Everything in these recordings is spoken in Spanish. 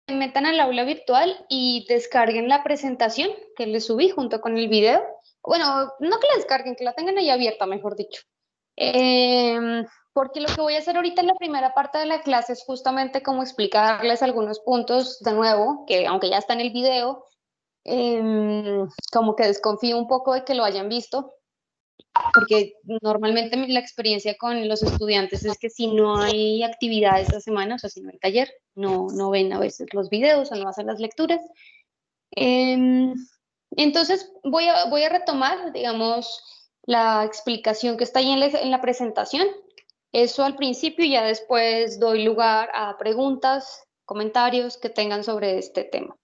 metan al aula virtual y descarguen la presentación que les subí junto con el video. Bueno, no que la descarguen, que la tengan ahí abierta, mejor dicho. Porque lo que voy a hacer ahorita en la primera parte de la clase es justamente como explicarles algunos puntos de nuevo, que aunque ya está en el video, como que desconfío un poco de que lo hayan visto, porque normalmente la experiencia con los estudiantes es que si no hay actividad esta semana, o sea, si no hay taller, no ven a veces los videos o no hacen las lecturas. Em, entonces voy a retomar, digamos, la explicación que está ahí en la presentación. Eso al principio y ya después doy lugar a preguntas, comentarios que tengan sobre este tema.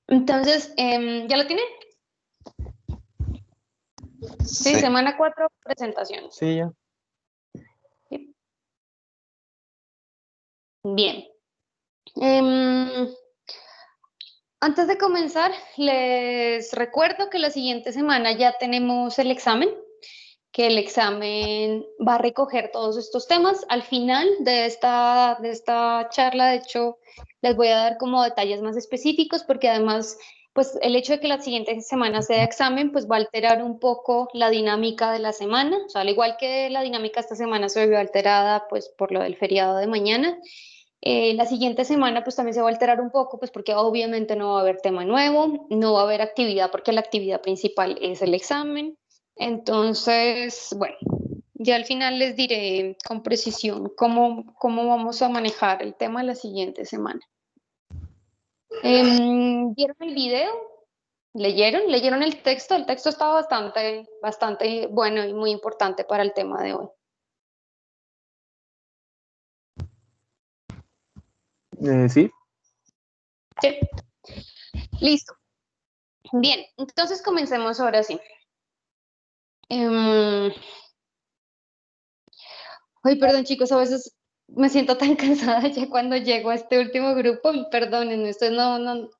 Entonces, ¿ya lo tienen? Sí, Sí. semana 4, presentación. Sí, ya. Bien. Antes de comenzar, les recuerdo que la siguiente semana ya tenemos el examen, que el examen va a recoger todos estos temas. Al final de esta charla, de hecho, les voy a dar como detalles más específicos, porque además, pues el hecho de que la siguiente semana sea examen, pues va a alterar un poco la dinámica de la semana. O sea, al igual que la dinámica esta semana se vio alterada, pues por lo del feriado de mañana. La siguiente semana pues también se va a alterar un poco, pues porque obviamente no va a haber tema nuevo, no va a haber actividad porque la actividad principal es el examen. Entonces, bueno, ya al final les diré con precisión cómo vamos a manejar el tema la siguiente semana. ¿Vieron el video? ¿Leyeron? ¿Leyeron el texto? El texto estaba bastante bueno y muy importante para el tema de hoy. Sí. Sí. Listo. Bien, entonces comencemos ahora sí. Ay, perdón, chicos, a veces me siento tan cansada ya cuando llego a este último grupo. Perdonen, ustedes no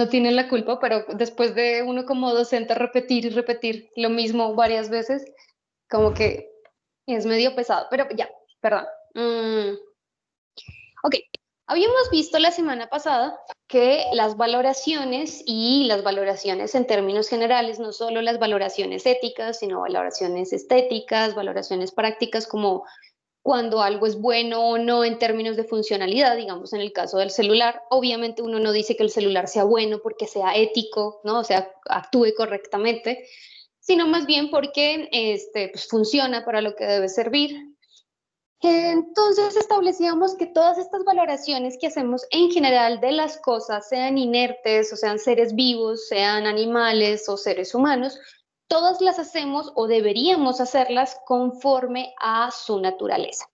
tienen la culpa, pero después de uno como docente repetir y repetir lo mismo varias veces, como que es medio pesado. Pero ya, perdón. Ok, habíamos visto la semana pasada que las valoraciones y las valoraciones en términos generales, no solo las valoraciones éticas, sino valoraciones estéticas, valoraciones prácticas, como cuando algo es bueno o no en términos de funcionalidad, digamos en el caso del celular, obviamente uno no dice que el celular sea bueno porque sea ético, ¿no? O sea, actúe correctamente, sino más bien porque pues, funciona para lo que debe servir. Entonces establecíamos que todas estas valoraciones que hacemos en general de las cosas, sean inertes o sean seres vivos, sean animales o seres humanos, todas las hacemos o deberíamos hacerlas conforme a su naturaleza.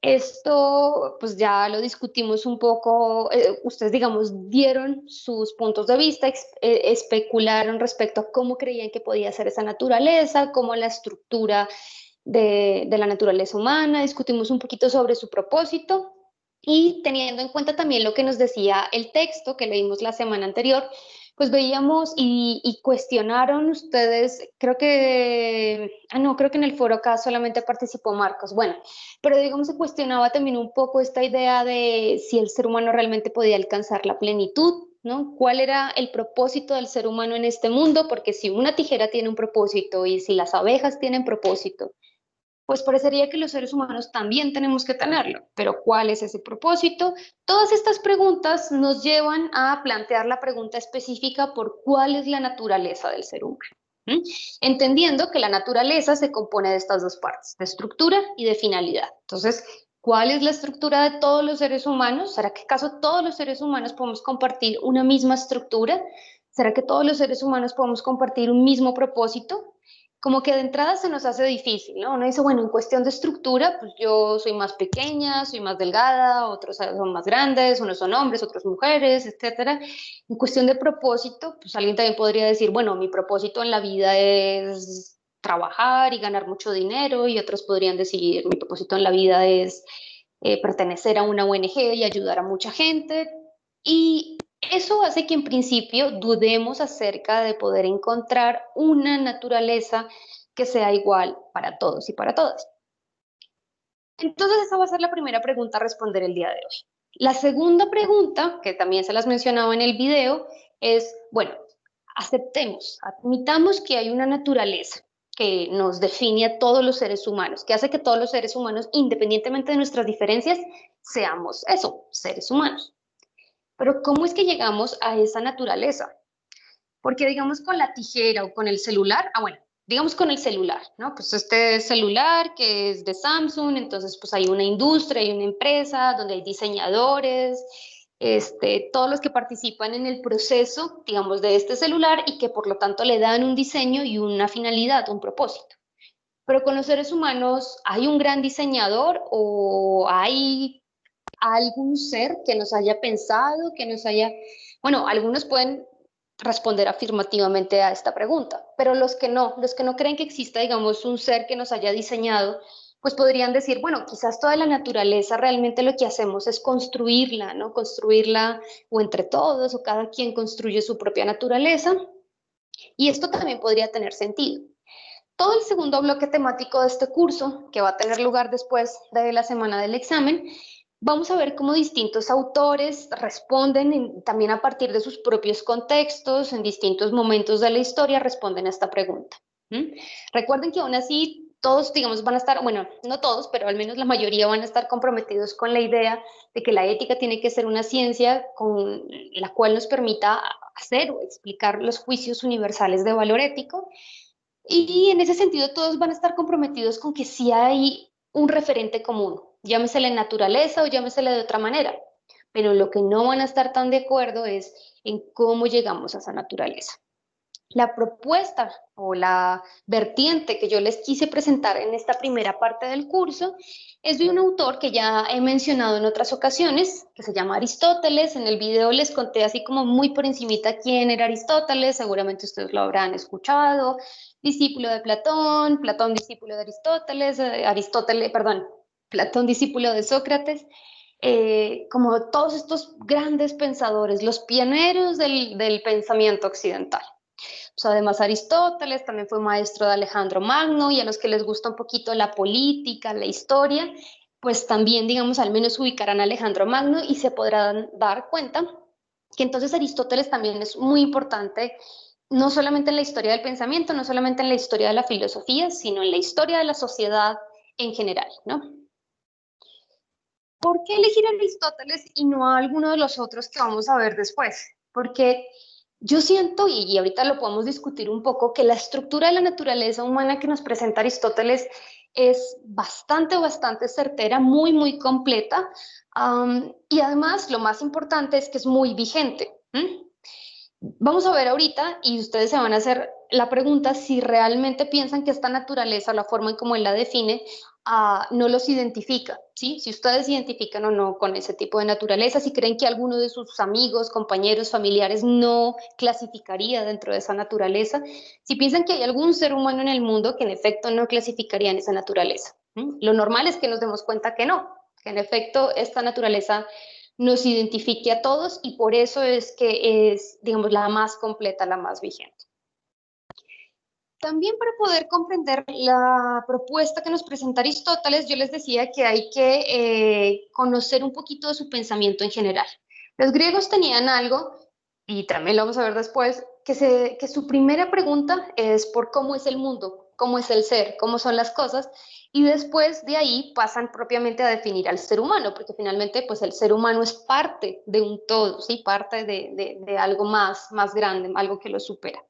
Esto pues ya lo discutimos un poco, ustedes digamos dieron sus puntos de vista, especularon respecto a cómo creían que podía ser esa naturaleza, cómo la estructura de la naturaleza humana, discutimos un poquito sobre su propósito y teniendo en cuenta también lo que nos decía el texto que leímos la semana anterior, pues veíamos y cuestionaron ustedes, creo que en el foro acá solamente participó Marcos, bueno, pero digamos se cuestionaba también un poco esta idea de si el ser humano realmente podía alcanzar la plenitud, ¿no? ¿Cuál era el propósito del ser humano en este mundo? Porque si una tijera tiene un propósito y si las abejas tienen propósito, pues parecería que los seres humanos también tenemos que tenerlo, pero ¿cuál es ese propósito? Todas estas preguntas nos llevan a plantear la pregunta específica por cuál es la naturaleza del ser humano. Entendiendo que la naturaleza se compone de estas dos partes, de estructura y de finalidad. Entonces, ¿cuál es la estructura de todos los seres humanos? ¿Será que acaso todos los seres humanos podemos compartir una misma estructura? ¿Será que todos los seres humanos podemos compartir un mismo propósito? Como que de entrada se nos hace difícil, ¿no? Uno dice, bueno, en cuestión de estructura, pues yo soy más pequeña, soy más delgada, otros son más grandes, unos son hombres, otros mujeres, etcétera. En cuestión de propósito, pues alguien también podría decir, bueno, mi propósito en la vida es trabajar y ganar mucho dinero, y otros podrían decir, mi propósito en la vida es pertenecer a una ONG y ayudar a mucha gente. Y eso hace que en principio dudemos acerca de poder encontrar una naturaleza que sea igual para todos y para todas. Entonces esa va a ser la primera pregunta a responder el día de hoy. La segunda pregunta, que también se las mencionaba en el video, es, bueno, aceptemos, admitamos que hay una naturaleza que nos define a todos los seres humanos, que hace que todos los seres humanos, independientemente de nuestras diferencias, seamos eso, seres humanos. Pero ¿cómo es que llegamos a esa naturaleza? Porque digamos con la tijera o con el celular, bueno, digamos con el celular, ¿no? Pues este celular que es de Samsung, entonces pues hay una industria, hay una empresa donde hay diseñadores, todos los que participan en el proceso, digamos, de este celular y que por lo tanto le dan un diseño y una finalidad, un propósito. Pero con los seres humanos, ¿hay un gran diseñador o hay algún ser que nos haya pensado, que nos haya... Bueno, algunos pueden responder afirmativamente a esta pregunta, pero los que no creen que exista, digamos, un ser que nos haya diseñado, pues podrían decir, bueno, quizás toda la naturaleza realmente lo que hacemos es construirla, ¿no? Construirla o entre todos o cada quien construye su propia naturaleza y esto también podría tener sentido. Todo el segundo bloque temático de este curso, que va a tener lugar después de la semana del examen, vamos a ver cómo distintos autores responden también a partir de sus propios contextos, en distintos momentos de la historia, responden a esta pregunta. ¿Mm? Recuerden que aún así todos, digamos, van a estar, bueno, no todos, pero al menos la mayoría van a estar comprometidos con la idea de que la ética tiene que ser una ciencia con la cual nos permita hacer o explicar los juicios universales de valor ético y en ese sentido, todos van a estar comprometidos con que sí hay un referente común, llámesele naturaleza o llámesele de otra manera, pero lo que no van a estar tan de acuerdo es en cómo llegamos a esa naturaleza. La propuesta o la vertiente que yo les quise presentar en esta primera parte del curso es de un autor que ya he mencionado en otras ocasiones, que se llama Aristóteles. En el video les conté así como muy por encimita quién era Aristóteles, seguramente ustedes lo habrán escuchado. Discípulo de Platón, Platón discípulo de Aristóteles, Aristóteles, perdón, Platón discípulo de Sócrates. Como todos estos grandes pensadores, los pioneros del pensamiento occidental. Pues además Aristóteles también fue maestro de Alejandro Magno y a los que les gusta un poquito la política, la historia, pues también, digamos, al menos ubicarán a Alejandro Magno y se podrán dar cuenta que entonces Aristóteles también es muy importante, no solamente en la historia del pensamiento, no solamente en la historia de la filosofía, sino en la historia de la sociedad en general, ¿no? ¿Por qué elegir a Aristóteles y no a alguno de los otros que vamos a ver después? Porque yo siento, y ahorita lo podemos discutir un poco, que la estructura de la naturaleza humana que nos presenta Aristóteles es bastante certera, muy completa, y además lo más importante es que es muy vigente. Vamos a ver ahorita y ustedes se van a hacer la pregunta si realmente piensan que esta naturaleza, la forma en cómo él la define, no los identifica, ¿sí? Si ustedes identifican o no con ese tipo de naturaleza, si creen que alguno de sus amigos, compañeros, familiares no clasificaría dentro de esa naturaleza, si piensan que hay algún ser humano en el mundo que en efecto no clasificaría en esa naturaleza. Lo normal es que nos demos cuenta que en efecto esta naturaleza nos identifique a todos y por eso es que es, digamos, la más completa, la más vigente. También para poder comprender la propuesta que nos presenta Aristóteles, yo les decía que hay que conocer un poquito de su pensamiento en general. Los griegos tenían algo, y también lo vamos a ver después, que su primera pregunta es por cómo es el mundo, cómo es el ser, cómo son las cosas, y después de ahí pasan propiamente a definir al ser humano, porque finalmente pues el ser humano es parte de un todo, ¿sí? Parte de algo más grande, algo que lo supera.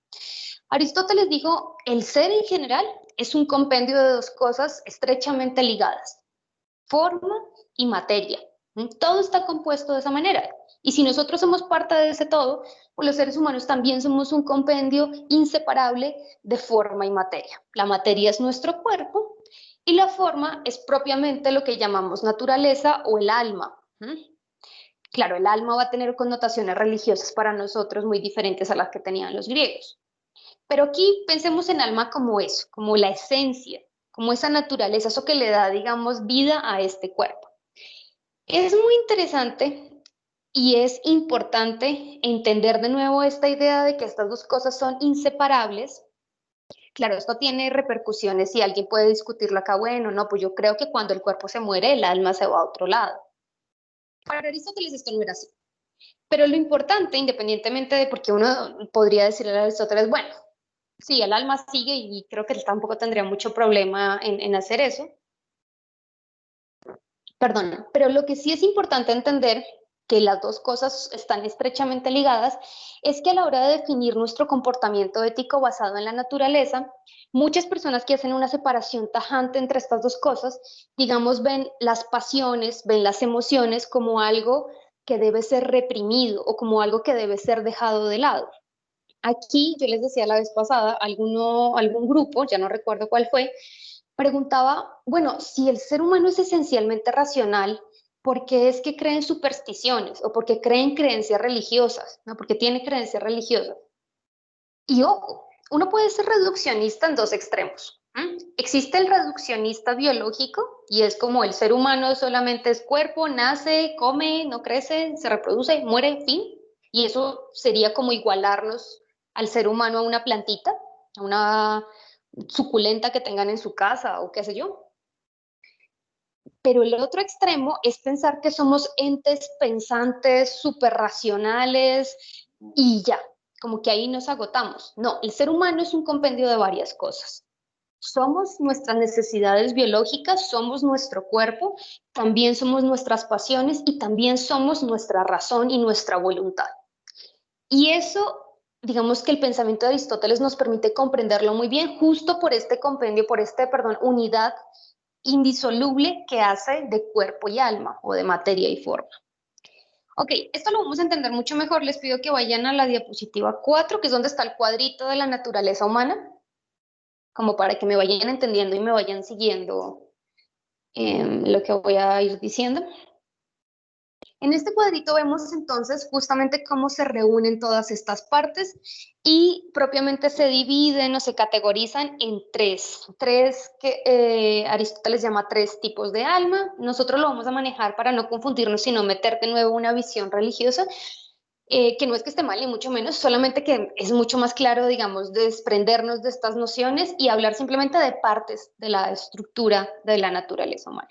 Aristóteles dijo, el ser en general es un compendio de dos cosas estrechamente ligadas, forma y materia. Todo está compuesto de esa manera. Y si nosotros somos parte de ese todo, pues los seres humanos también somos un compendio inseparable de forma y materia. La materia es nuestro cuerpo y la forma es propiamente lo que llamamos naturaleza o el alma. Claro, el alma va a tener connotaciones religiosas para nosotros muy diferentes a las que tenían los griegos. Pero aquí pensemos en alma como eso, como la esencia, como esa naturaleza, eso que le da, digamos, vida a este cuerpo. Es muy interesante y es importante entender de nuevo esta idea de que estas dos cosas son inseparables. Claro, esto tiene repercusiones y alguien puede discutirlo acá, bueno, no, pues yo creo que cuando el cuerpo se muere, el alma se va a otro lado. Para Aristóteles esto no era así. Pero lo importante, independientemente de porque uno podría decirle a Aristóteles, bueno, sí, el alma sigue y creo que él tampoco tendría mucho problema en hacer eso. Perdón, pero lo que sí es importante entender que las dos cosas están estrechamente ligadas, es que a la hora de definir nuestro comportamiento ético basado en la naturaleza, muchas personas que hacen una separación tajante entre estas dos cosas, digamos, ven las pasiones, ven las emociones como algo que debe ser reprimido o como algo que debe ser dejado de lado. Aquí yo les decía la vez pasada, algún grupo, ya no recuerdo cuál fue, preguntaba, bueno, si el ser humano es esencialmente racional, ¿por qué es que creen supersticiones o por qué creen creencias religiosas? ¿No? Porque tiene creencias religiosas. Y ojo, uno puede ser reduccionista en dos extremos. Existe el reduccionista biológico y es como el ser humano solamente es cuerpo, nace, come, no crece, se reproduce, muere, fin. Y eso sería como igualarnos al ser humano a una plantita, a una suculenta que tengan en su casa o qué sé yo. Pero el otro extremo es pensar que somos entes pensantes, superracionales y ya, como que ahí nos agotamos. No, el ser humano es un compendio de varias cosas. Somos nuestras necesidades biológicas, somos nuestro cuerpo, también somos nuestras pasiones y también somos nuestra razón y nuestra voluntad. Y eso, digamos que el pensamiento de Aristóteles nos permite comprenderlo muy bien, justo por este compendio, perdón, unidad indisoluble que hace de cuerpo y alma o de materia y forma. Ok, esto lo vamos a entender mucho mejor. Les pido que vayan a la diapositiva 4, que es donde está el cuadrito de la naturaleza humana, como para que me vayan entendiendo y me vayan siguiendo lo que voy a ir diciendo. En este cuadrito vemos entonces justamente cómo se reúnen todas estas partes y propiamente se dividen o se categorizan en tres que Aristóteles llama tres tipos de alma. Nosotros lo vamos a manejar para no confundirnos, sino meter de nuevo una visión religiosa, que no es que esté mal ni mucho menos, solamente que es mucho más claro, digamos, desprendernos de estas nociones y hablar simplemente de partes de la estructura de la naturaleza humana.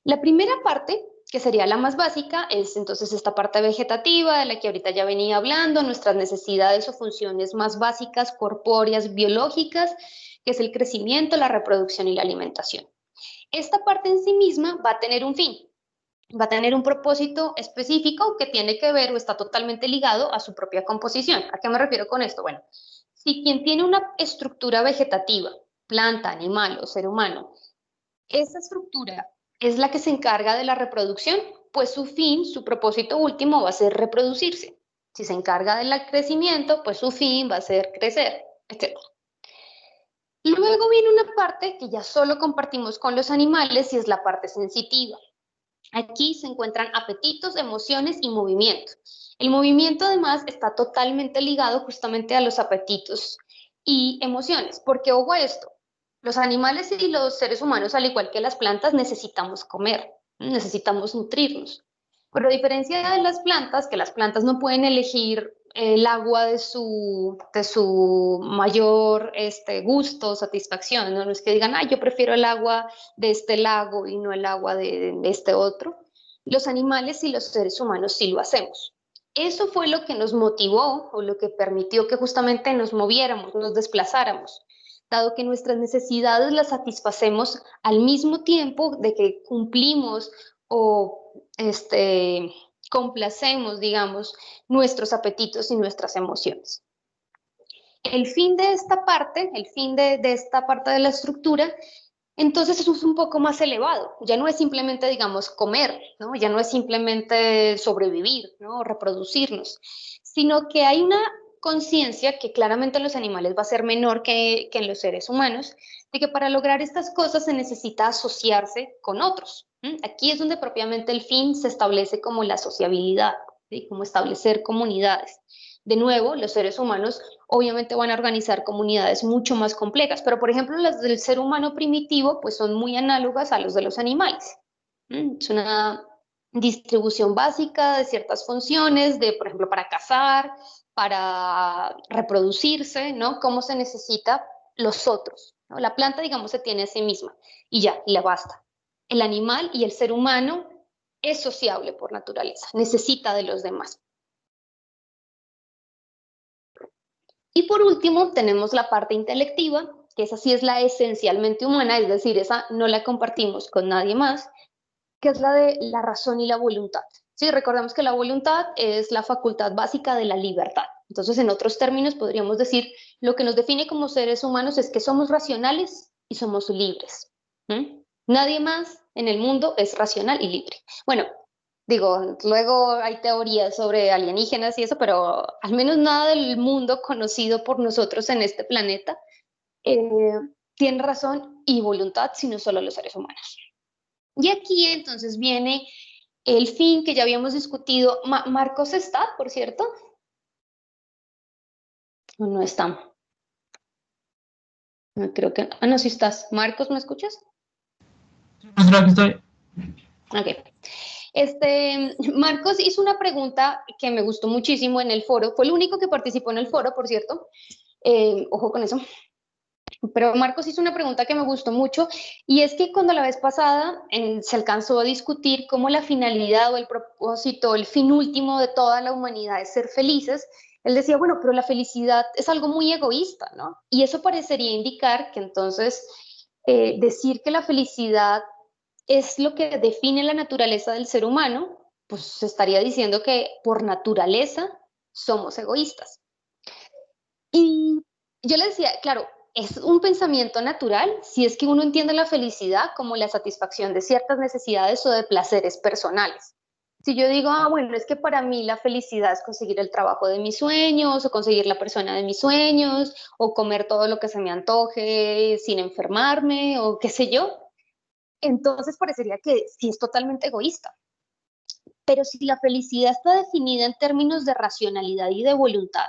La primera parte, que sería la más básica, es entonces esta parte vegetativa de la que ahorita ya venía hablando, nuestras necesidades o funciones más básicas, corpóreas, biológicas, que es el crecimiento, la reproducción y la alimentación. Esta parte en sí misma va a tener un fin, va a tener un propósito específico que tiene que ver o está totalmente ligado a su propia composición. ¿A qué me refiero con esto? Bueno, si quien tiene una estructura vegetativa, planta, animal o ser humano, esa estructura es la que se encarga de la reproducción, pues su fin, su propósito último va a ser reproducirse. Si se encarga del crecimiento, pues su fin va a ser crecer, etc. Luego viene una parte que ya solo compartimos con los animales y es la parte sensitiva. Aquí se encuentran apetitos, emociones y movimiento. El movimiento además está totalmente ligado justamente a los apetitos y emociones, porque ojo a esto, los animales y los seres humanos, al igual que las plantas, necesitamos comer, necesitamos nutrirnos. Pero a diferencia de las plantas, que las plantas no pueden elegir el agua de su mayor gusto, satisfacción, ¿no? No es que digan, yo prefiero el agua de este lago y no el agua de este otro. Los animales y los seres humanos sí lo hacemos. Eso fue lo que nos motivó o lo que permitió que justamente nos moviéramos, nos desplazáramos, dado que nuestras necesidades las satisfacemos al mismo tiempo de que cumplimos o complacemos, digamos, nuestros apetitos y nuestras emociones. El fin de esta parte, el fin de esta parte de la estructura, entonces eso es un poco más elevado. Ya no es simplemente, digamos, comer, ¿no? Ya no es simplemente sobrevivir, ¿no? Reproducirnos, sino que hay una conciencia que claramente en los animales va a ser menor que en los seres humanos, de que para lograr estas cosas se necesita asociarse con otros. Aquí es donde propiamente el fin se establece como la sociabilidad, ¿sí? Como establecer comunidades. De nuevo, los seres humanos obviamente van a organizar comunidades mucho más complejas, pero por ejemplo las del ser humano primitivo pues son muy análogas a los de los animales. Es una distribución básica de ciertas funciones, por ejemplo, para cazar, para reproducirse, ¿no? Cómo se necesita los otros, ¿no? La planta, digamos, se tiene a sí misma y ya, y le basta. El animal y el ser humano es sociable por naturaleza, necesita de los demás. Y por último, tenemos la parte intelectiva, que esa sí es la esencialmente humana, es decir, esa no la compartimos con nadie más, que es la de la razón y la voluntad. Sí, recordemos que la voluntad es la facultad básica de la libertad. Entonces, en otros términos, podríamos decir, lo que nos define como seres humanos es que somos racionales y somos libres. ¿Mm? Nadie más en el mundo es racional y libre. Bueno, digo, luego hay teorías sobre alienígenas y eso, pero al menos nada del mundo conocido por nosotros en este planeta eh, tiene razón y voluntad, sino solo los seres humanos. Y aquí entonces viene el fin que ya habíamos discutido. Marcos está, por cierto. ¿O no está? No, creo que. Ah, no, sí estás. Marcos, ¿me escuchas? Aquí estoy. Ok. Marcos hizo una pregunta que me gustó muchísimo en el foro. Fue el único que participó en el foro, por cierto. Ojo con eso. Pero Marcos hizo una pregunta que me gustó mucho y es que cuando la vez pasada se alcanzó a discutir cómo la finalidad o el propósito, el fin último de toda la humanidad es ser felices, él decía, bueno, pero la felicidad es algo muy egoísta, ¿no? Y eso parecería indicar que entonces decir que la felicidad es lo que define la naturaleza del ser humano, pues se estaría diciendo que por naturaleza somos egoístas. Y yo le decía, claro, es un pensamiento natural si es que uno entiende la felicidad como la satisfacción de ciertas necesidades o de placeres personales. Si yo digo, ah, bueno, es que para mí la felicidad es conseguir el trabajo de mis sueños o conseguir la persona de mis sueños o comer todo lo que se me antoje sin enfermarme o qué sé yo, entonces parecería que sí es totalmente egoísta. Pero si la felicidad está definida en términos de racionalidad y de voluntad,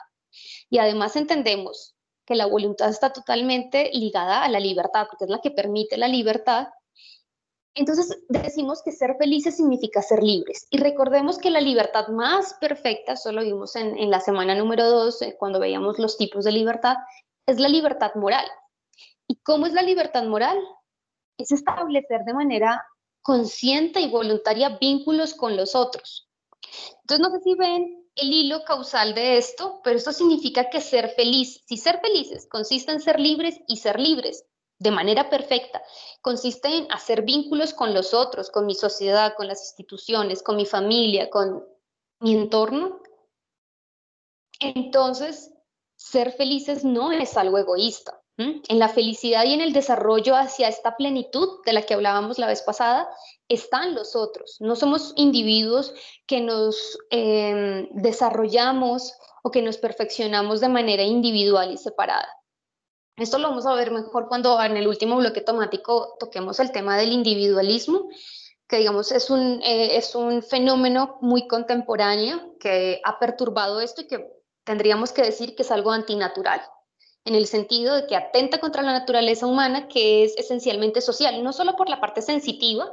y además entendemos que la voluntad está totalmente ligada a la libertad, porque es la que permite la libertad. Entonces decimos que ser felices significa ser libres. Y recordemos que la libertad más perfecta, eso lo vimos en la semana número 2, cuando veíamos los tipos de libertad, es la libertad moral. ¿Y cómo es la libertad moral? Es establecer de manera consciente y voluntaria vínculos con los otros. Entonces, no sé si ven el hilo causal de esto, pero esto significa que ser feliz, si ser felices consiste en ser libres y ser libres de manera perfecta, consiste en hacer vínculos con los otros, con mi sociedad, con las instituciones, con mi familia, con mi entorno, entonces ser felices no es algo egoísta. En la felicidad y en el desarrollo hacia esta plenitud de la que hablábamos la vez pasada, están los otros. No somos individuos que nos desarrollamos o que nos perfeccionamos de manera individual y separada. Esto lo vamos a ver mejor cuando en el último bloque temático toquemos el tema del individualismo, que digamos es un fenómeno muy contemporáneo que ha perturbado esto y que tendríamos que decir que es algo antinatural, en el sentido de que atenta contra la naturaleza humana, que es esencialmente social, no solo por la parte sensitiva,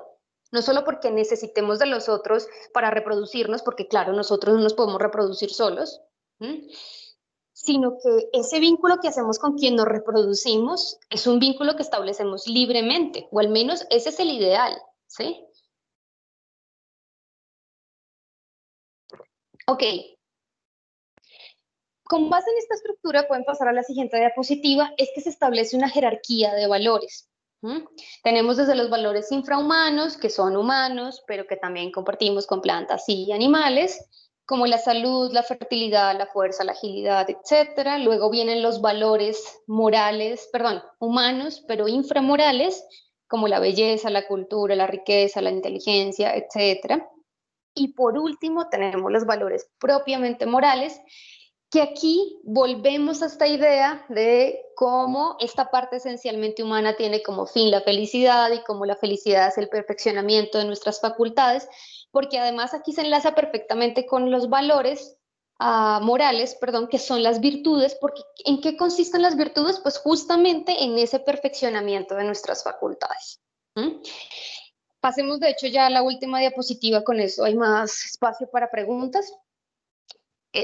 no solo porque necesitemos de los otros para reproducirnos, porque claro, nosotros no nos podemos reproducir solos, sino que ese vínculo que hacemos con quien nos reproducimos es un vínculo que establecemos libremente, o al menos ese es el ideal, ¿sí? Ok, con base en esta estructura, pueden pasar a la siguiente diapositiva, es que se establece una jerarquía de valores. Tenemos desde los valores infrahumanos, que son humanos, pero que también compartimos con plantas y animales, como la salud, la fertilidad, la fuerza, la agilidad, etcétera. Luego vienen los valores morales, perdón, humanos, pero inframorales, como la belleza, la cultura, la riqueza, la inteligencia, etcétera. Y por último, tenemos los valores propiamente morales, que aquí volvemos a esta idea de cómo esta parte esencialmente humana tiene como fin la felicidad y cómo la felicidad es el perfeccionamiento de nuestras facultades, porque además aquí se enlaza perfectamente con los valores morales, perdón, que son las virtudes, porque ¿en qué consisten las virtudes? Pues justamente en ese perfeccionamiento de nuestras facultades. Pasemos de hecho ya a la última diapositiva, con eso hay más espacio para preguntas.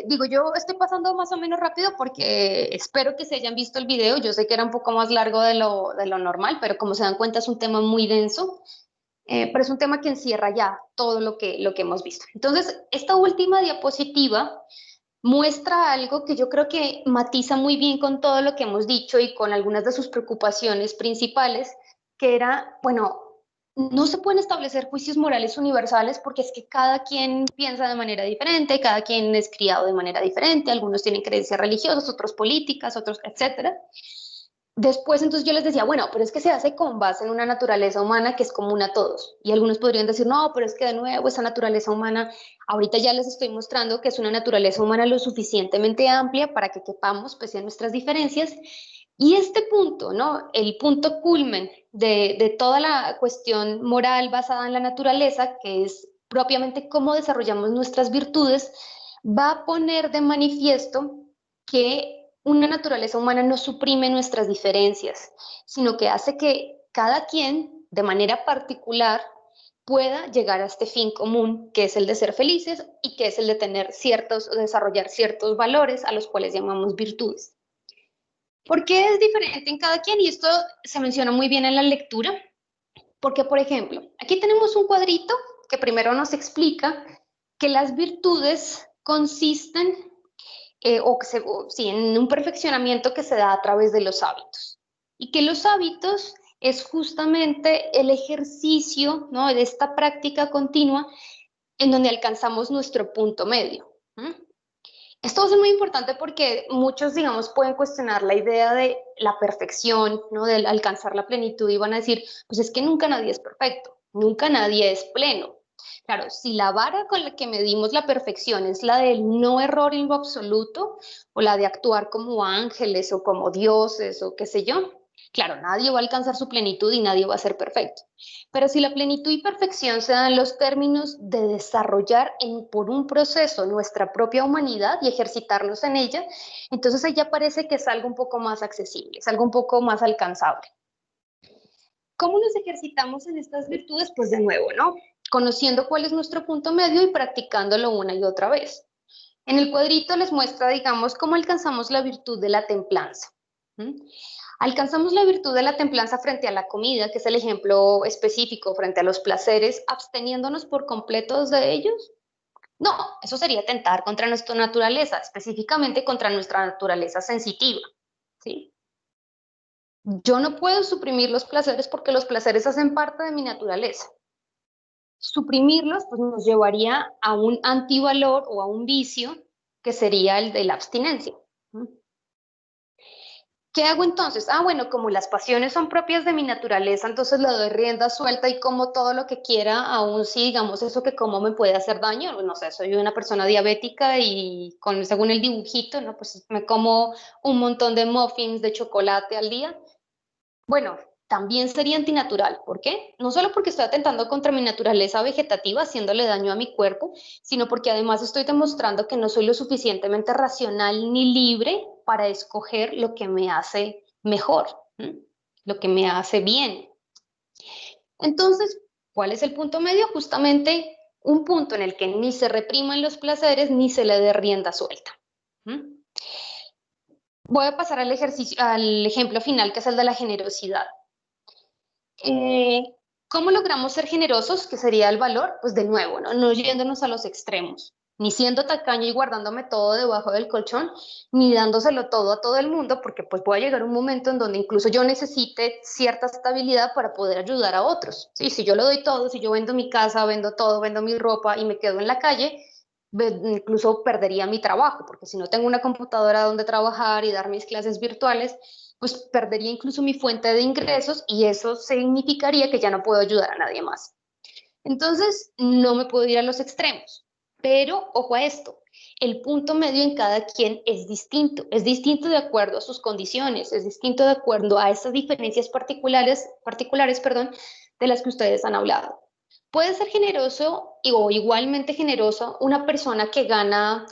Digo, yo estoy pasando más o menos rápido porque espero que se hayan visto el video. Yo sé que era un poco más largo de lo normal, pero como se dan cuenta es un tema muy denso, pero es un tema que encierra ya todo lo que hemos visto. Entonces, esta última diapositiva muestra algo que yo creo que matiza muy bien con todo lo que hemos dicho y con algunas de sus preocupaciones principales, que era, bueno, no se pueden establecer juicios morales universales porque es que cada quien piensa de manera diferente, cada quien es criado de manera diferente, algunos tienen creencias religiosas, otros políticas, otros, etcétera. Después, entonces yo les decía, bueno, pero es que se hace con base en una naturaleza humana que es común a todos. Y algunos podrían decir, no, pero es que de nuevo esa naturaleza humana, ahorita ya les estoy mostrando que es una naturaleza humana lo suficientemente amplia para que quepamos pese a nuestras diferencias. Y este punto, ¿no? El punto culmen de toda la cuestión moral basada en la naturaleza, que es propiamente cómo desarrollamos nuestras virtudes, va a poner de manifiesto que una naturaleza humana no suprime nuestras diferencias, sino que hace que cada quien, de manera particular, pueda llegar a este fin común, que es el de ser felices y que es el de tener ciertos, desarrollar ciertos valores a los cuales llamamos virtudes. ¿Por qué es diferente en cada quien? Y esto se menciona muy bien en la lectura, porque, por ejemplo, aquí tenemos un cuadrito que primero nos explica que las virtudes consisten sí, en un perfeccionamiento que se da a través de los hábitos. Y que los hábitos es justamente el ejercicio, ¿no?, de esta práctica continua en donde alcanzamos nuestro punto medio. ¿Mm? Esto es muy importante porque muchos, digamos, pueden cuestionar la idea de la perfección, ¿no?, de alcanzar la plenitud y van a decir, pues es que nunca nadie es perfecto, nunca nadie es pleno. Claro, si la vara con la que medimos la perfección es la del no error en lo absoluto o la de actuar como ángeles o como dioses o qué sé yo, claro, nadie va a alcanzar su plenitud y nadie va a ser perfecto. Pero si la plenitud y perfección se dan los términos de desarrollar por un proceso nuestra propia humanidad y ejercitarnos en ella, entonces ahí ya parece que es algo un poco más accesible, es algo un poco más alcanzable. ¿Cómo nos ejercitamos en estas virtudes? Pues de nuevo, ¿no? Conociendo cuál es nuestro punto medio y practicándolo una y otra vez. En el cuadrito les muestra, digamos, cómo alcanzamos la virtud de la templanza. ¿Mm? Alcanzamos la virtud de la templanza frente a la comida, que es el ejemplo específico, frente a los placeres, absteniéndonos por completos de ellos. No, eso sería tentar contra nuestra naturaleza, específicamente contra nuestra naturaleza sensitiva. ¿Sí? Yo no puedo suprimir los placeres porque los placeres hacen parte de mi naturaleza. Suprimirlos pues, nos llevaría a un antivalor o a un vicio que sería el de la abstinencia. ¿Qué hago entonces? Ah, bueno, como las pasiones son propias de mi naturaleza, entonces le doy rienda suelta y como todo lo que quiera, aún si digamos eso que como me puede hacer daño, no sé, soy una persona diabética y según el dibujito, ¿no? Pues me como un montón de muffins de chocolate al día. Bueno, también sería antinatural. ¿Por qué? No solo porque estoy atentando contra mi naturaleza vegetativa, haciéndole daño a mi cuerpo, sino porque además estoy demostrando que no soy lo suficientemente racional ni libre para escoger lo que me hace mejor, ¿m? Lo que me hace bien. Entonces, ¿cuál es el punto medio? Justamente un punto en el que ni se repriman los placeres ni se le dé rienda suelta. ¿M? Voy a pasar al ejercicio, al ejemplo final, que es el de la generosidad. Eh, ¿Cómo logramos ser generosos? ¿Qué sería el valor? Pues de nuevo, ¿no? No yéndonos a los extremos, ni siendo tacaño y guardándome todo debajo del colchón, ni dándoselo todo a todo el mundo, porque pues puede llegar un momento en donde incluso yo necesite cierta estabilidad para poder ayudar a otros. ¿Sí? Si yo lo doy todo, si yo vendo mi casa, vendo todo, vendo mi ropa y me quedo en la calle, incluso perdería mi trabajo, porque si no tengo una computadora donde trabajar y dar mis clases virtuales, pues perdería incluso mi fuente de ingresos y eso significaría que ya no puedo ayudar a nadie más. Entonces, no me puedo ir a los extremos, pero ojo a esto, el punto medio en cada quien es distinto de acuerdo a sus condiciones, es distinto de acuerdo a esas diferencias particulares, perdón, de las que ustedes han hablado. Puede ser generoso o igualmente generoso una persona que gana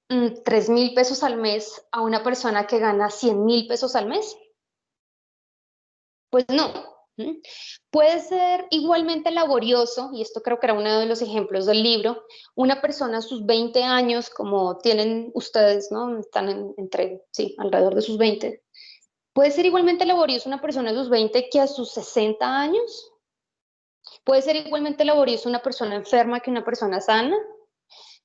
3.000 pesos al mes a una persona que gana 100.000 pesos al mes. Pues no, ¿Mm? Puede ser igualmente laborioso, y esto creo que era uno de los ejemplos del libro, una persona a sus 20 años, como tienen ustedes, ¿no? Están entre, sí, alrededor de sus 20. Puede ser igualmente laborioso una persona a sus 20 que a sus 60 años. Puede ser igualmente laborioso una persona enferma que una persona sana.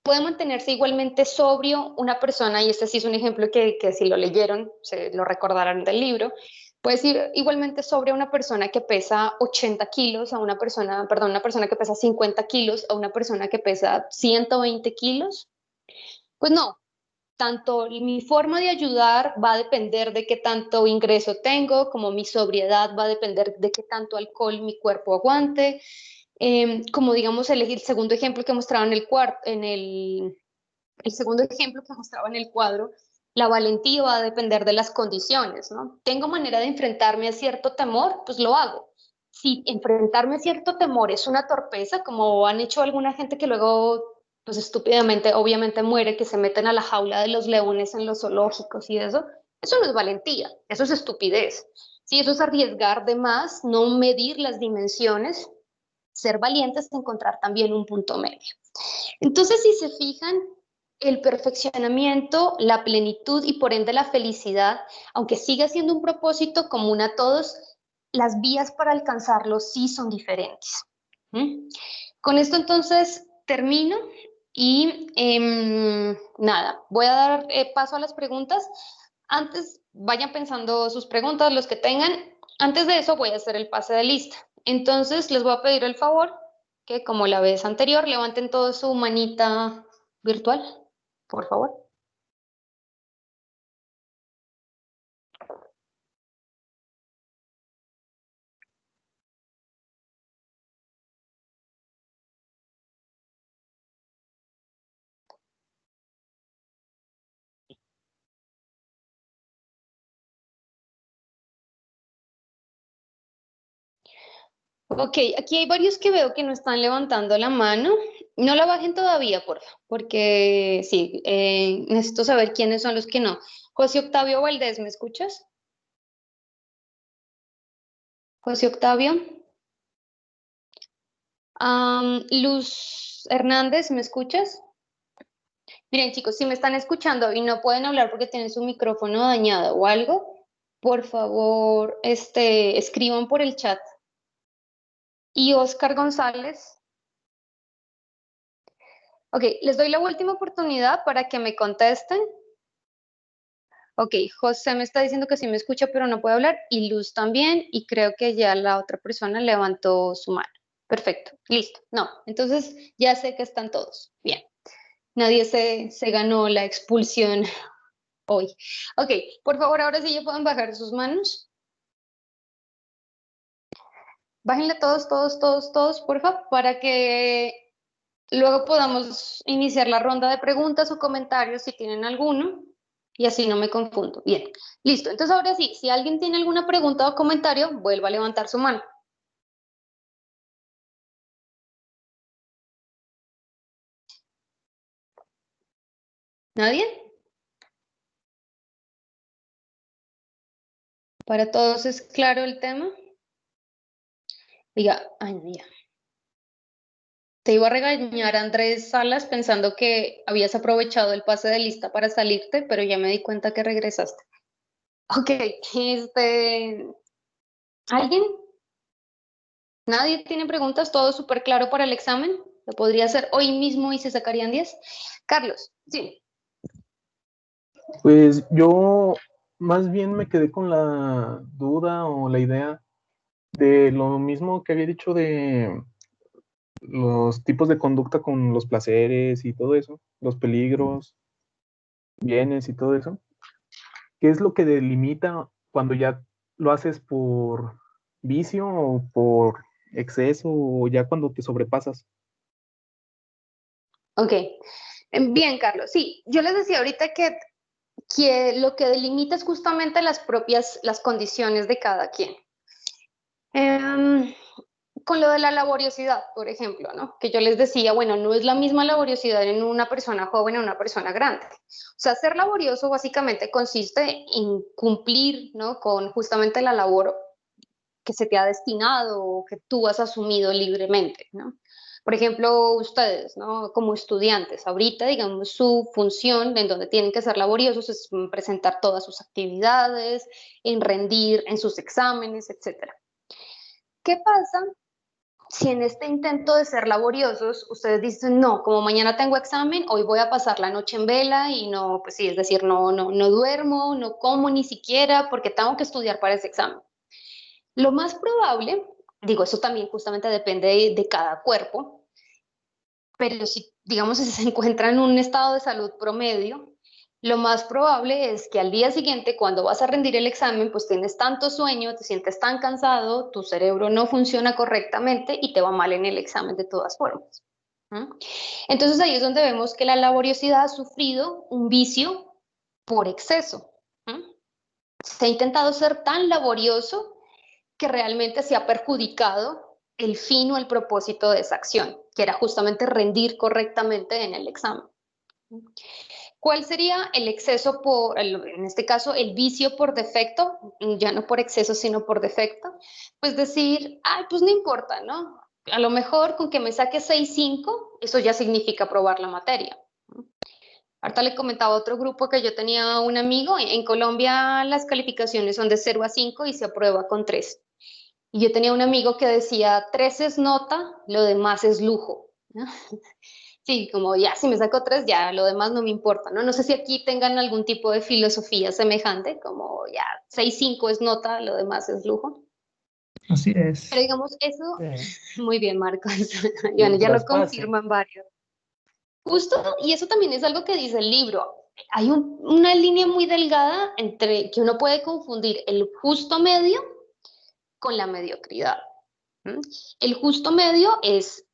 Puede mantenerse igualmente sobrio una persona, y este sí es un ejemplo que si lo leyeron, se lo recordarán del libro, puede ser igualmente sobrio una persona que pesa 80 kilos a una persona, perdón, una persona que pesa 50 kilos a una persona que pesa 120 kilos. Pues no, tanto mi forma de ayudar va a depender de qué tanto ingreso tengo, como mi sobriedad va a depender de qué tanto alcohol mi cuerpo aguante. Como digamos el segundo ejemplo que mostraba en el segundo ejemplo que mostraba en el cuadro, la valentía va a depender de las condiciones, ¿no? Tengo manera de enfrentarme a cierto temor, pues lo hago. Si enfrentarme a cierto temor es una torpeza, como han hecho alguna gente que luego, pues estúpidamente, obviamente muere, que se meten a la jaula de los leones en los zoológicos y eso no es valentía, eso es estupidez. Si eso es arriesgar de más, no medir las dimensiones, ser valientes, encontrar también un punto medio. Entonces, si se fijan, el perfeccionamiento, la plenitud y por ende la felicidad, aunque siga siendo un propósito común a todos, las vías para alcanzarlo sí son diferentes. ¿Mm? Con esto entonces termino y nada, voy a dar paso a las preguntas. Antes, vayan pensando sus preguntas, los que tengan. Antes de eso voy a hacer el pase de lista. Entonces, les voy a pedir el favor que, como la vez anterior, levanten toda su manita virtual, por favor. Ok, aquí hay varios que veo que no están levantando la mano. No la bajen todavía, por favor, porque sí, necesito saber quiénes son los que no. José Octavio Valdés, ¿me escuchas? José Octavio. Luz Hernández, ¿me escuchas? Miren, chicos, si me están escuchando y no pueden hablar porque tienen su micrófono dañado o algo, por favor, escriban por el chat. Y Oscar González. Ok, les doy la última oportunidad para que me contesten. Ok, José me está diciendo que sí me escucha, pero no puede hablar. Y Luz también. Y creo que ya la otra persona levantó su mano. Perfecto, listo. No, entonces ya sé que están todos. Bien. Nadie se ganó la expulsión hoy. Ok, por favor, ahora sí ya pueden bajar sus manos. Bájenle todos, todos, todos, todos, por favor, para que luego podamos iniciar la ronda de preguntas o comentarios si tienen alguno. Y así no me confundo. Bien, listo. Entonces ahora sí, si alguien tiene alguna pregunta o comentario, vuelva a levantar su mano. ¿Nadie? ¿Para todos es claro el tema? Diga, ay, no, ya. Te iba a regañar Andrés Salas pensando que habías aprovechado el pase de lista para salirte, pero ya me di cuenta que regresaste. Ok, ¿alguien? ¿Nadie tiene preguntas? ¿Todo súper claro para el examen? ¿Lo podría hacer hoy mismo y se sacarían 10? Carlos, sí. Pues yo más bien me quedé con la duda o la idea de lo mismo que había dicho de los tipos de conducta con los placeres y todo eso, los peligros, bienes y todo eso. ¿Qué es lo que delimita cuando ya lo haces por vicio o por exceso o ya cuando te sobrepasas? Ok. Bien, Carlos. Sí, yo les decía ahorita que lo que delimita es justamente las condiciones de cada quien. Em, con lo de la laboriosidad, por ejemplo, ¿no? Que yo les decía, bueno, no es la misma laboriosidad en una persona joven o en una persona grande. O sea, ser laborioso básicamente consiste en cumplir, ¿no? Con justamente la labor que se te ha destinado o que tú has asumido libremente, ¿no? Por ejemplo, ustedes, ¿no? Como estudiantes, ahorita, digamos, su función en donde tienen que ser laboriosos es presentar todas sus actividades, en rendir en sus exámenes, etcétera. ¿Qué pasa si en este intento de ser laboriosos ustedes dicen, no, como mañana tengo examen, hoy voy a pasar la noche en vela y no, pues sí, es decir, no duermo, no como ni siquiera porque tengo que estudiar para ese examen? Lo más probable, digo, eso también justamente depende de cada cuerpo, pero si, digamos, si se encuentra en un estado de salud promedio, lo más probable es que al día siguiente, cuando vas a rendir el examen, pues tienes tanto sueño, te sientes tan cansado, tu cerebro no funciona correctamente y te va mal en el examen de todas formas. Entonces ahí es donde vemos que la laboriosidad ha sufrido un vicio por exceso. Se ha intentado ser tan laborioso que realmente se ha perjudicado el fin o el propósito de esa acción, que era justamente rendir correctamente en el examen. ¿Cuál sería el exceso en este caso, el vicio por defecto? Ya no por exceso, sino por defecto. Pues decir, ay, pues no importa, ¿no? A lo mejor con que me saque 6.5, eso ya significa aprobar la materia. Ahorita le comentaba a otro grupo que yo tenía un amigo, en Colombia las calificaciones son de 0 a 5 y se aprueba con 3. Y yo tenía un amigo que decía, 3 es nota, lo demás es lujo, ¿no? Sí, como ya, si me saco 3, ya lo demás no me importa, ¿no? No sé si aquí tengan algún tipo de filosofía semejante, como ya 6.5 es nota, lo demás es lujo. Así Pero es. digamos, eso, Sí. muy bien, Marcos, y bueno, ya lo Mientras pase. confirman varios. Justo, y eso también es algo que dice el libro. Hay una línea muy delgada entre que uno puede confundir el justo medio con la mediocridad. El justo medio es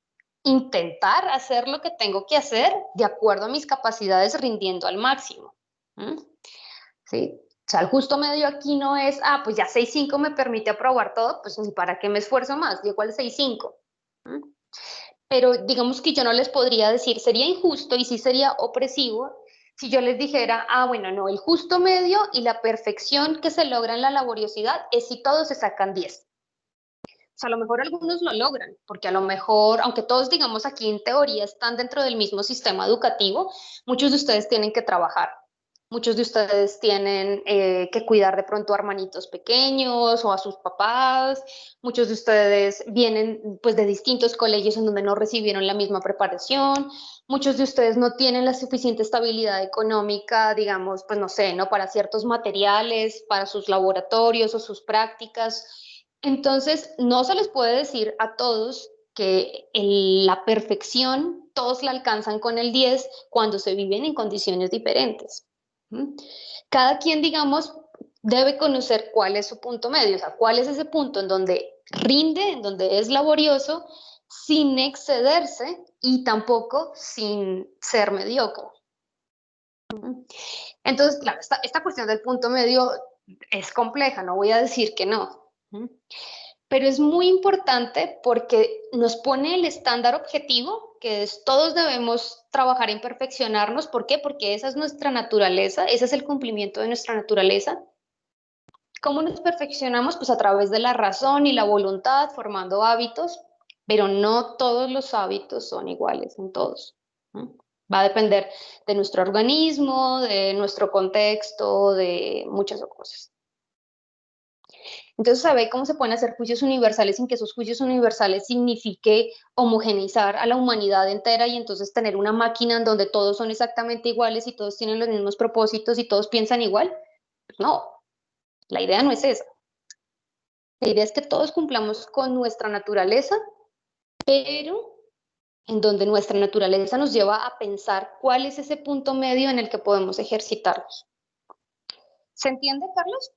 intentar hacer lo que tengo que hacer de acuerdo a mis capacidades, rindiendo al máximo. ¿Sí? O sea, el justo medio aquí no es, pues ya 6.5 me permite aprobar todo, pues ni para qué me esfuerzo más, llego al 6.5. Pero digamos que yo no les podría decir, sería injusto y sí sería opresivo si yo les dijera, bueno, no, el justo medio y la perfección que se logra en la laboriosidad es si todos se sacan 10. O sea, a lo mejor algunos lo logran, porque a lo mejor, aunque todos, digamos, aquí en teoría están dentro del mismo sistema educativo, muchos de ustedes tienen que trabajar. Muchos de ustedes tienen que cuidar de pronto a hermanitos pequeños o a sus papás. Muchos de ustedes vienen pues de distintos colegios en donde no recibieron la misma preparación. Muchos de ustedes no tienen la suficiente estabilidad económica, digamos, pues no sé, ¿no? Para ciertos materiales, para sus laboratorios o sus prácticas. Entonces, no se les puede decir a todos que la perfección todos la alcanzan con el 10 cuando se viven en condiciones diferentes. Cada quien, digamos, debe conocer cuál es su punto medio, o sea, cuál es ese punto en donde rinde, en donde es laborioso, sin excederse y tampoco sin ser mediocre. Entonces, claro, esta cuestión del punto medio es compleja, no voy a decir que no. Pero es muy importante porque nos pone el estándar objetivo, que es todos debemos trabajar en perfeccionarnos. ¿Por qué? Porque esa es nuestra naturaleza, ese es el cumplimiento de nuestra naturaleza. ¿Cómo nos perfeccionamos? Pues a través de la razón y la voluntad, formando hábitos, pero no todos los hábitos son iguales en todos. Va a depender de nuestro organismo, de nuestro contexto, de muchas cosas. Entonces, sabe cómo se pueden hacer juicios universales sin que esos juicios universales signifique homogeneizar a la humanidad entera y entonces tener una máquina en donde todos son exactamente iguales y todos tienen los mismos propósitos y todos piensan igual. Pues no, la idea no es esa. La idea es que todos cumplamos con nuestra naturaleza, pero en donde nuestra naturaleza nos lleva a pensar cuál es ese punto medio en el que podemos ejercitarnos. ¿Se entiende, Carlos?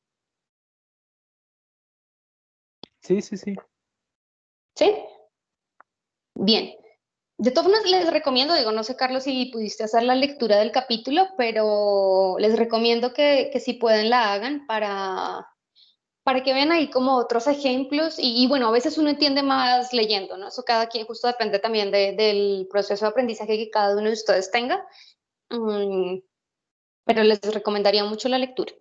Sí, sí, sí. ¿Sí? Bien. De todas formas, les recomiendo, digo, no sé, Carlos, si pudiste hacer la lectura del capítulo, pero les recomiendo que si pueden la hagan para que vean ahí como otros ejemplos y bueno, a veces uno entiende más leyendo, ¿no? Eso cada quien justo depende también del proceso de aprendizaje que cada uno de ustedes tenga, pero les recomendaría mucho la lectura.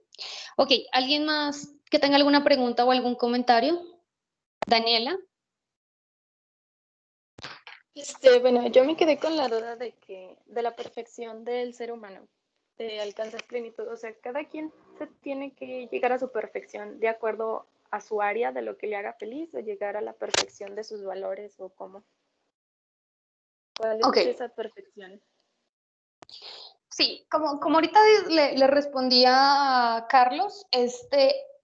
Ok, ¿alguien más que tenga alguna pregunta o algún comentario? Daniela. Bueno, yo me quedé con la duda de la perfección del ser humano, de alcanzar plenitud. O sea, cada quien se tiene que llegar a su perfección de acuerdo a su área de lo que le haga feliz, o llegar a la perfección de sus valores, o cómo. ¿Cuál Ok. es esa perfección? Sí, como ahorita le respondía a Carlos,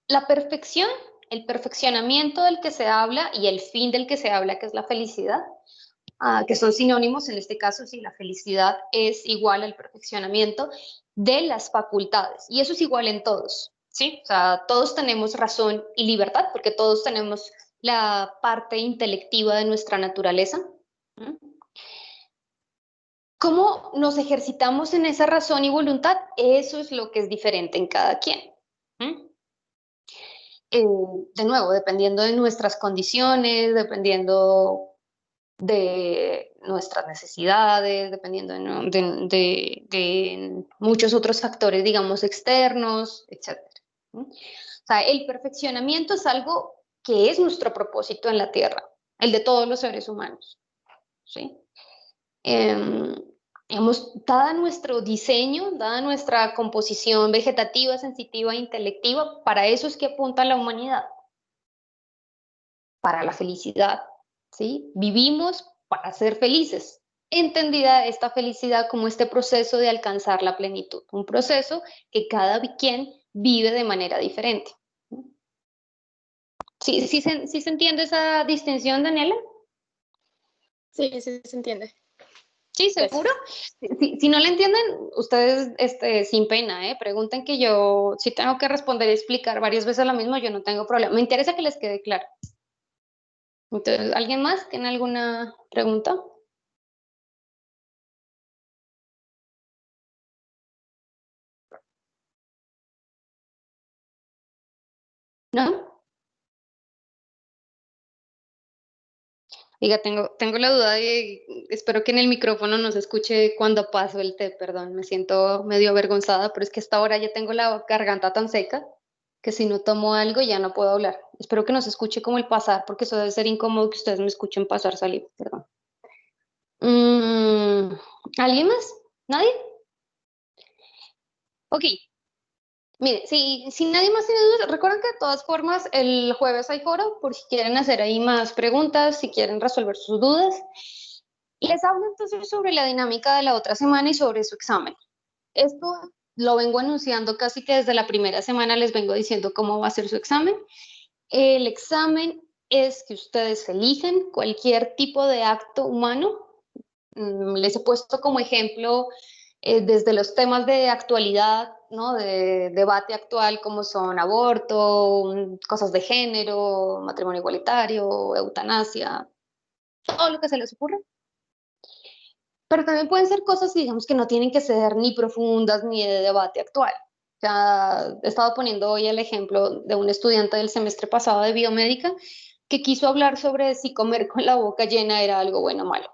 la perfección, el perfeccionamiento del que se habla y el fin del que se habla, que es la felicidad, que son sinónimos en este caso, sí, la felicidad es igual al perfeccionamiento de las facultades, y eso es igual en todos, ¿sí? O sea, todos tenemos razón y libertad, porque todos tenemos la parte intelectiva de nuestra naturaleza. ¿Mm? ¿Cómo nos ejercitamos en esa razón y voluntad? Eso es lo que es diferente en cada quien. ¿Mm? De nuevo, dependiendo de nuestras condiciones, dependiendo de nuestras necesidades, dependiendo de muchos otros factores, digamos, externos, etc. ¿Mm? O sea, el perfeccionamiento es algo que es nuestro propósito en la Tierra, el de todos los seres humanos, ¿sí? Digamos, dada nuestro diseño, dada nuestra composición vegetativa, sensitiva e intelectiva, para eso es que apunta la humanidad, para la felicidad, ¿sí? Vivimos para ser felices, entendida esta felicidad como este proceso de alcanzar la plenitud, un proceso que cada quien vive de manera diferente. ¿Sí se entiende esa distinción, Daniela? Sí, sí se entiende. Sí, seguro. Si no le entienden, ustedes sin pena, pregunten, que yo si tengo que responder y explicar varias veces lo mismo, yo no tengo problema. Me interesa que les quede claro. Entonces, ¿alguien más tiene alguna pregunta? ¿No? Diga, tengo la duda y espero que en el micrófono no se escuche cuando paso el té, perdón, me siento medio avergonzada, pero es que hasta ahora ya tengo la garganta tan seca que si no tomo algo ya no puedo hablar. Espero que no se escuche como el pasar, porque eso debe ser incómodo que ustedes me escuchen pasar saliva, perdón. Mm, ¿Alguien más? ¿Nadie? Ok. Mire, si nadie más tiene dudas, recuerden que de todas formas el jueves hay foro por si quieren hacer ahí más preguntas, si quieren resolver sus dudas. Les hablo entonces sobre la dinámica de la otra semana y sobre su examen. Esto lo vengo anunciando casi que desde la primera semana, les vengo diciendo cómo va a ser su examen. El examen es que ustedes eligen cualquier tipo de acto humano. Les he puesto como ejemplo desde los temas de actualidad, ¿no? De debate actual, como son aborto, cosas de género, matrimonio igualitario, eutanasia, todo lo que se les ocurra. Pero también pueden ser cosas, digamos, que no tienen que ser ni profundas ni de debate actual. Ya he estado poniendo hoy el ejemplo de un estudiante del semestre pasado de biomédica que quiso hablar sobre si comer con la boca llena era algo bueno o malo.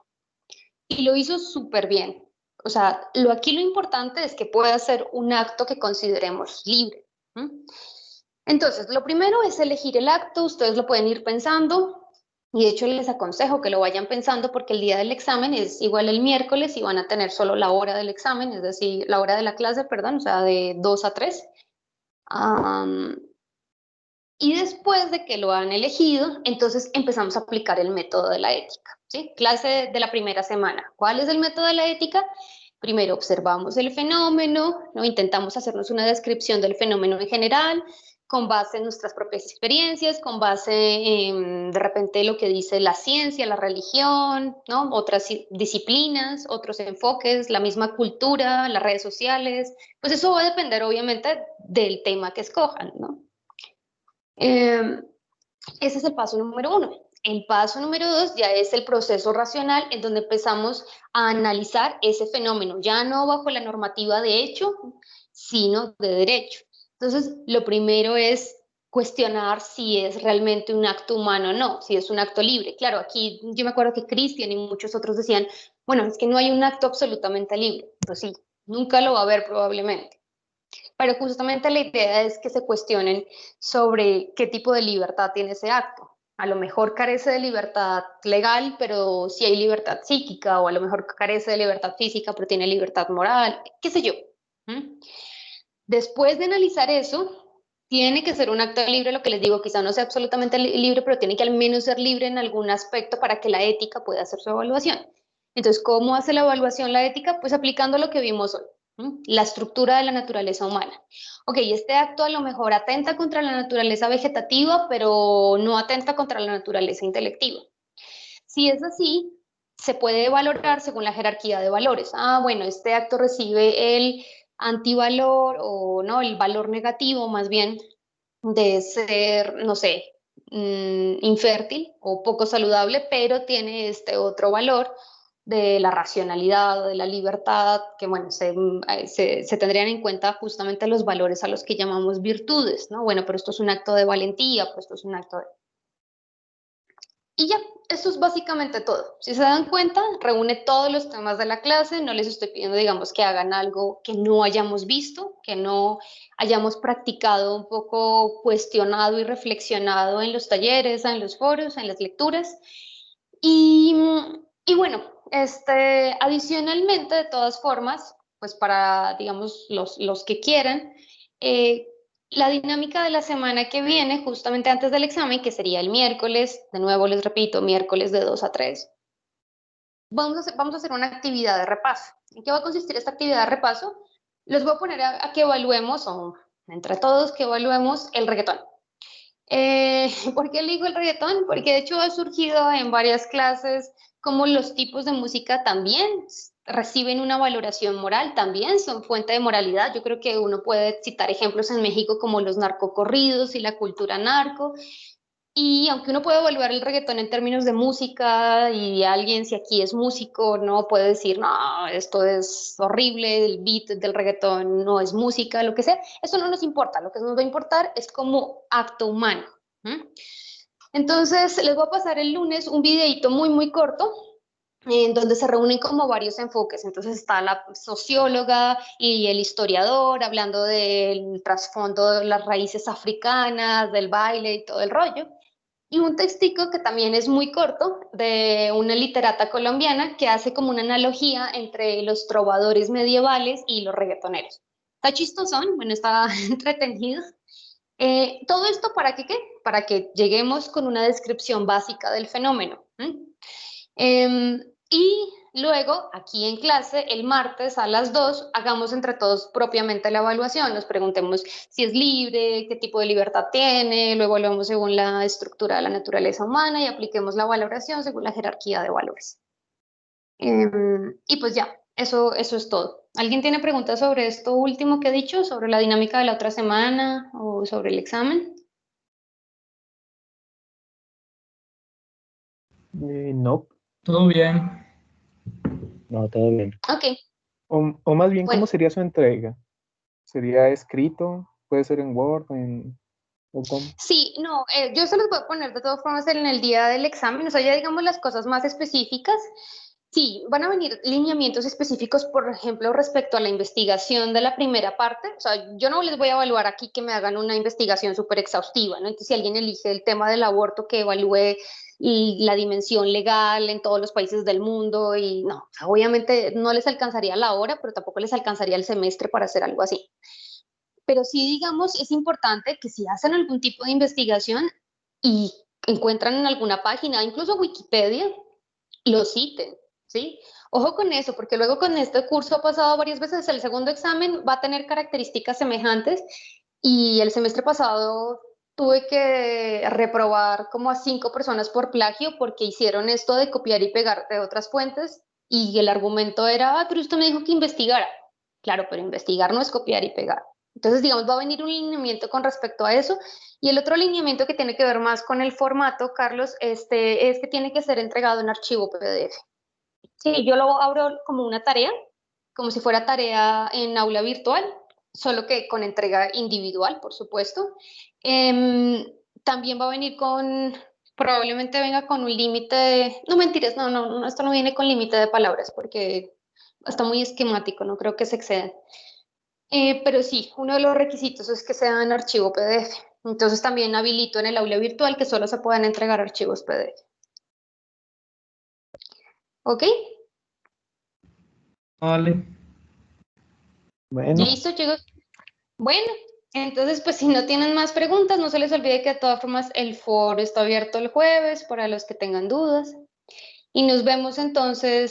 Y lo hizo súper bien. O sea, aquí lo importante es que pueda ser un acto que consideremos libre. ¿Mm? Entonces, lo primero es elegir el acto, ustedes lo pueden ir pensando, y de hecho les aconsejo que lo vayan pensando porque el día del examen es igual el miércoles y van a tener solo la hora del examen, es decir, la hora de la clase, perdón, o sea, de 2 a 3. Y después de que lo han elegido, entonces empezamos a aplicar el método de la ética, ¿sí? Clase de la primera semana. ¿Cuál es el método de la ética? Primero observamos el fenómeno, ¿no? Intentamos hacernos una descripción del fenómeno en general, con base en nuestras propias experiencias, con base en, de repente, lo que dice la ciencia, la religión, ¿no? Otras disciplinas, otros enfoques, la misma cultura, las redes sociales. Pues eso va a depender, obviamente, del tema que escojan, ¿no? Ese es el paso número 1. El paso número 2 ya es el proceso racional, en donde empezamos a analizar ese fenómeno, ya no bajo la normativa de hecho, sino de derecho. Entonces, lo primero es cuestionar si es realmente un acto humano o no, si es un acto libre. Claro, aquí yo me acuerdo que Cristian y muchos otros decían, bueno, es que no hay un acto absolutamente libre. Pues sí, nunca lo va a haber probablemente. Pero justamente la idea es que se cuestionen sobre qué tipo de libertad tiene ese acto. a lo mejor carece de libertad legal, pero sí hay libertad psíquica, o a lo mejor carece de libertad física, pero tiene libertad moral, qué sé yo. Después de analizar eso, tiene que ser un acto libre, lo que les digo, quizá no sea absolutamente libre, pero tiene que al menos ser libre en algún aspecto para que la ética pueda hacer su evaluación. Entonces, ¿cómo hace la evaluación la ética? Pues aplicando lo que vimos hoy, la estructura de la naturaleza humana. Ok, este acto a lo mejor atenta contra la naturaleza vegetativa, pero no atenta contra la naturaleza intelectiva. Si es así, se puede valorar según la jerarquía de valores. Ah, bueno, este acto recibe el antivalor o no, el valor negativo más bien de ser, no sé, infértil o poco saludable, pero tiene este otro valor de la racionalidad, de la libertad, que bueno, se tendrían en cuenta justamente los valores a los que llamamos virtudes, ¿no? Bueno, pero esto es un acto de valentía, pues esto es un acto de... Y ya, eso es básicamente todo. Si se dan cuenta, reúne todos los temas de la clase, no les estoy pidiendo, digamos, que hagan algo que no hayamos visto, que no hayamos practicado un poco, cuestionado y reflexionado en los talleres, en los foros, en las lecturas. Y, y bueno, adicionalmente, de todas formas, pues para, digamos, los que quieran, eh, la dinámica de la semana que viene, justamente antes del examen, que sería el miércoles, de nuevo les repito, miércoles de 2 a 3, vamos a hacer una actividad de repaso. ¿En qué va a consistir esta actividad de repaso? Les voy a poner a que evaluemos, o entre todos, que evaluemos el reggaetón. ¿Por qué elijo el reggaetón? Porque de hecho ha surgido en varias clases como los tipos de música también reciben una valoración moral, también son fuente de moralidad. Yo creo que uno puede citar ejemplos en México como los narcocorridos y la cultura narco. Y aunque uno puede evaluar el reggaetón en términos de música y alguien si aquí es músico no puede decir, no, esto es horrible, el beat del reggaetón no es música, lo que sea, eso no nos importa, lo que nos va a importar es como acto humano. Entonces les voy a pasar el lunes un videito muy, muy corto en donde se reúnen como varios enfoques. Entonces está la socióloga y el historiador hablando del trasfondo de las raíces africanas, del baile y todo el rollo. Y un textico que también es muy corto de una literata colombiana que hace como una analogía entre los trovadores medievales y los reggaetoneros. Está chistosón, bueno, está entretenido. Todo esto para que, ¿qué? Para que lleguemos con una descripción básica del fenómeno. Y luego, aquí en clase, el martes a las 2, hagamos entre todos propiamente la evaluación. Nos preguntemos si es libre, qué tipo de libertad tiene, lo evaluamos según la estructura de la naturaleza humana y apliquemos la valoración según la jerarquía de valores. Y pues ya, eso es todo. ¿Alguien tiene preguntas sobre esto último que he dicho, sobre la dinámica de la otra semana o sobre el examen? No, Todo bien. no, todo bien. Ok, O más bien, ¿cómo bueno. sería su entrega? ¿Sería escrito? ¿Puede ser en Word? ¿O cómo? Sí, no, yo se los voy a poner de todas formas en el día del examen, o sea, ya digamos las cosas más específicas. Sí, van a venir lineamientos específicos, por ejemplo, respecto a la investigación de la primera parte. O sea, yo no les voy a evaluar aquí que me hagan una investigación súper exhaustiva, ¿no? Entonces, si alguien elige el tema del aborto, que evalúe y la dimensión legal en todos los países del mundo y no, o sea, obviamente no les alcanzaría la hora, pero tampoco les alcanzaría el semestre para hacer algo así. Pero sí, digamos, es importante que si hacen algún tipo de investigación y encuentran en alguna página, incluso Wikipedia, lo citen, ¿sí? Ojo con eso, porque luego con este curso ha pasado varias veces, el segundo examen va a tener características semejantes y el semestre pasado tuve que reprobar como a 5 personas por plagio porque hicieron esto de copiar y pegar de otras fuentes y el argumento era, pero usted me dijo que investigara. Claro, pero investigar no es copiar y pegar. Entonces, digamos, va a venir un lineamiento con respecto a eso. Y el otro lineamiento que tiene que ver más con el formato, Carlos, es que tiene que ser entregado en archivo PDF. Sí, yo lo abro como una tarea, como si fuera tarea en aula virtual, solo que con entrega individual, por supuesto. Em, También va a venir probablemente venga con un límite, no mentiras, no, esto no viene con límite de palabras porque está muy esquemático, no creo que se excedan. Pero sí, uno de los requisitos es que sea en archivo PDF. Entonces también habilito en el aula virtual que solo se puedan entregar archivos PDF. ¿Ok? Vale. Bueno, ¿Listo, chicos? Bueno, entonces pues si no tienen más preguntas, no se les olvide que de todas formas el foro está abierto el jueves para los que tengan dudas. Y nos vemos entonces